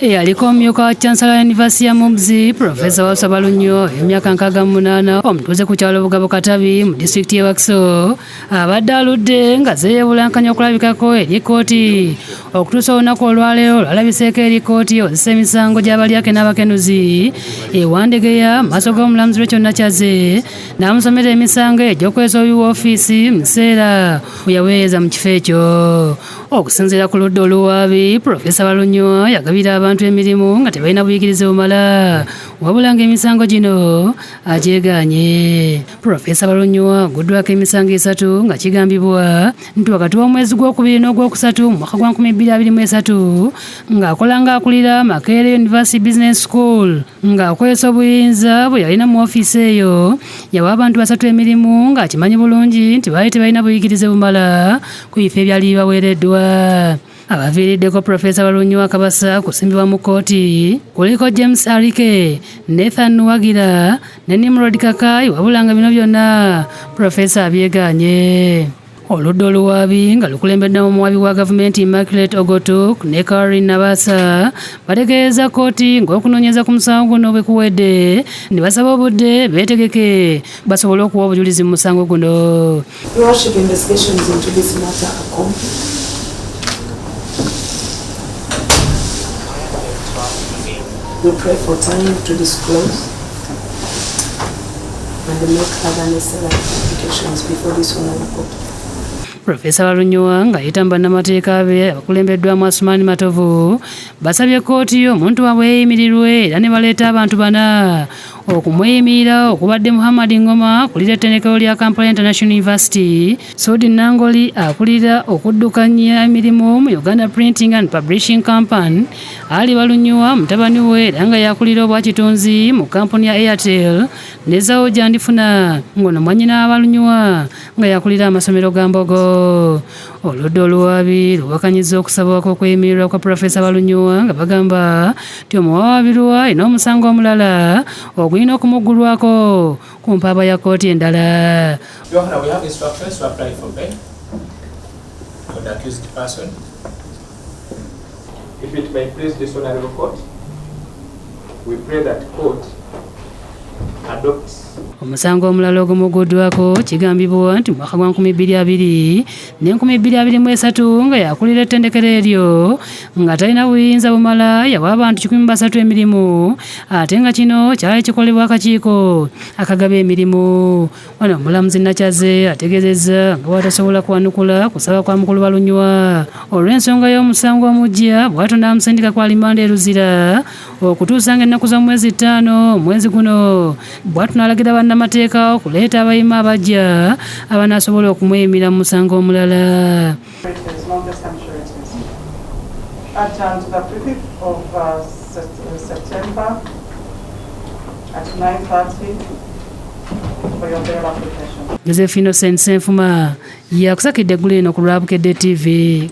Aliko omumyuka wa Chancellor University ya Mugzi, Professor Walter Balunyo, emyaka 68, omutuuze ku kyalo Bugabo Katabi mu disitulikiti y'e Wakiso, abadde aludde nga zeeyebulankanya okulabikako eri kkooti. Okutuusa olunaku olwaleero lwalabiseeko eri kkooti ozisa emisango gy'abalyake n'abakenuzi ewandegeya mu maaso g'omulamuzi Rachel Nakyaze n'amusomera emisango egy'okwesa obubi woofiisi mu kiseera bwe yaweereza mu kifo ekyo. Okusinziira ku ludda oluwaabi, Professor Balunyo yagabira abantu emirimu nga tebalina buyigirize bumala, wabula ng'emisango gino agyegaanye. Professor Balunyo aguddwako emisango 3 nga kigambibwa nti wakati w'omwezi gw'okubiri n'ogwokusatu mu mwaka gwa 2023 ng'akola ng'akulira Makerere University Business School ng'akozesa obuyinza bwe yalina mu ofiisi eyo yawa abantu 3 emirimu ng'akimanyi bulungi nti baali tebalina buyigirize bumala ku bifo ebyali bibaweereddwa. Abaviiriddeko Professor Balunyo akabasa kusimbibwa mu kkooti kuliko James Arike, Nathan Wagira ne Nimrod Kakai, wabula nga bino byonna Professor abyegaanye. Oludda oluwaabi nga lukulembeddemu omuwaabi wa gavumenti Immaculate Ogotuk ne Caroline Nabasa bategeeza kkooti ng'okunoonyeza ku musango guno bwe kuwedde ne basaba obudde beetegeke basobole okuwa obujulizi mu musango guno. Investigations into this matter are complete. We pray for time to disclose and make other necessary applications before this honorable court. Professor Balunyo nga yitamba n'amateeka be abakulembeddwamu Asumani Matovu basabye kkooti omuntu waabwe yeeyimirirwe era ne baleeta abantu bana okumweyimirira okubadde Muhammad Ngoma akulira ettendekero lya Kampala International University, Sudi Nangoli akulira okuddukanya emirimu mu Uganda Printing and Publishing Company, Ali Balunyo mutabani we era nga yakulira obwakitunzi mu kampuni ya Airtel, ne Zao Jandifuna ngono mwannyina Balunyo nga yakulira amasomero ga Mbogo. Oludda oluwaabi luwakanyiza okusaba kw'okweyimirira kwa Professor Balunyo nga bagamba nti omuwawaabirwa alina omusango omulala ogulina okumuggulwako ku mpaaba ya kkooti endala. Your Honor, we have instructions to apply for bail for the accused person. If it may please this honorable court, we pray that court adopts. Omusango omulala ogumuguddwako kigambibwa nti mu mwaka gwa 2020 ne 2023 nga yakulira ettendekero eryo nga talina buyinza bumala yawa abantu 103 emirimu ate nga kino kyali kikolebwa akakiiko akagaba emirimu. Wano omulamuzi Nakyaze ategeezezza nga bw'atasobola kwanukula kusaba kwa mukulu Balunyo olw'ensonga y'omusango omujja bw'atyo n'amusindika kwa limanda eruzira okutuusa ng'ennaku z'omwezi 5 omwezi guno bw'atyo n'alagira bannamateeka okuleeta abayima abajja abanaasobola okumweyimira mu musango omulala. Adjourned to the 5th of September at 9:30 for your bail application. Josephine Senfuma yakusakidde eggulu eno ku Lwabukedde TV.